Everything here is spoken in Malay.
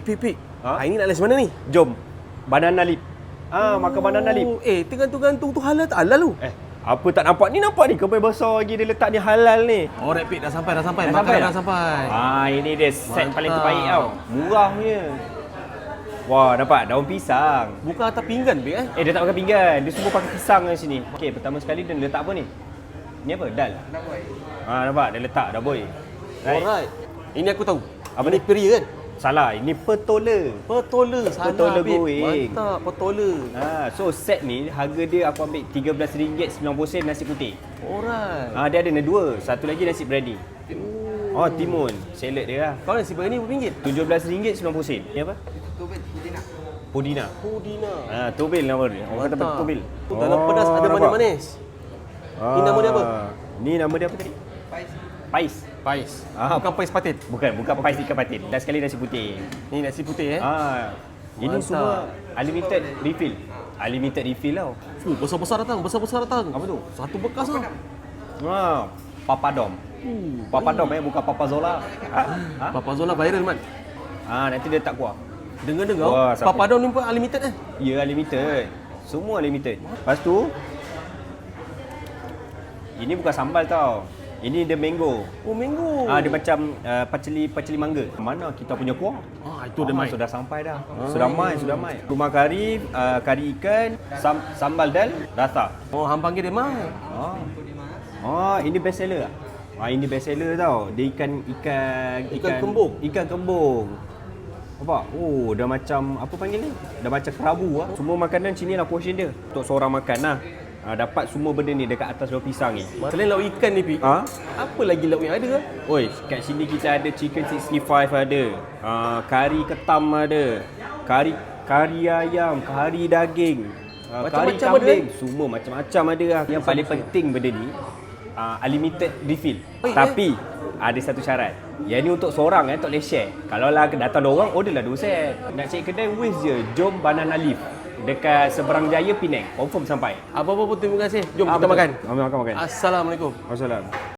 Pip. Ha? Hari ni nak les mana ni? Jom. Banana leaf. Makan banana leaf. Tergantung tu halal tak halal tu? Apa tak nampak? Ni nampak ni kebun besar lagi dia letak ni halal ni. Alright Pip, dah sampai. Dah Makanan sampai dah dah? sampai. Ini dia set Mantap. paling terbaik tau. Murahnya. Wah, nampak daun pisang. Bukan atas pinggan Pip Dia tak pakai pinggan. Dia semua pakai pisang kat sini. Okey, pertama sekali dia letak apa ni? Ni apa? Dal. Daboy. Nampak dia letak dah boy. Alright. Ini aku tahu. Apa Ini ni? peri kan? Salah, ini petola. Petola. Salah Petola Pip. goreng. Mantap, petola. So set ni harga dia aku ambil RM13.90 nasi putih. Alright. Dia ada dua. Satu lagi nasi berani. Timun. Salad dia lah. Kau nasi berani berapa ringgit? RM17.90. Ni apa? Tubik putina. Pudina. Pudina. Tobil nama dia. Orang kata Mantap. tobil. Dalam pedas ada nampak? manis-manis. Ni nama dia apa? Ni nama dia apa tadi? Pais. Pais. Pais. Bukan pais patin. Bukan pais ikan patin. Dan sekali nasi putih. Ni nasi putih Ini Mantap. semua unlimited refill. Unlimited refill tau. Besar-besar datang. Apa tu? Satu bekas tau. Papadom. Papadom bukan Papazola. Papa Zola viral man. Nanti dia tak kuah. Dengar-dengar. Wah, sampai- Papa Don ni pun unlimited Ya, unlimited. Semua unlimited. Lepas tu, ini bukan sambal tau. Ini the mango. Oh, mango. Dia macam paceli mangga. Mana kita punya kuah? Itu dia mai. Sudah sampai dah. Sudah mai. Rumah kari, kari ikan, sambal dal, rasa. Oh, hang panggil dia mai. Ini best seller. Ini best seller tau. Dia ikan kembung. Ikan kembung. Nampak? Dah macam apa panggil ni? Dah macam kerabu lah. Semua makanan sini lah portion dia. Untuk seorang makan lah. Dapat semua benda ni dekat atas daun pisang ni. Selain lauk ikan ni, Pi. Apa lagi lauk yang ada? Oi, kat sini kita ada chicken 65 ada. Kari ketam ada. Kari ayam, kari daging. Kari Macam-macam kambing, semua macam-macam ada lah. Yang paling penting benda ni unlimited refill. Tapi ada satu syarat. Yang ni untuk seorang tak boleh share. Kalau lah datang 2 orang, order lah 2 set. Nak cari kedai waste je. Jom Banana Leaf. Dekat Seberang Jaya, Penang. Confirm sampai. Apa-apa pun terima kasih. Jom kita betul. makan. Makan. Assalamualaikum. Assalamualaikum.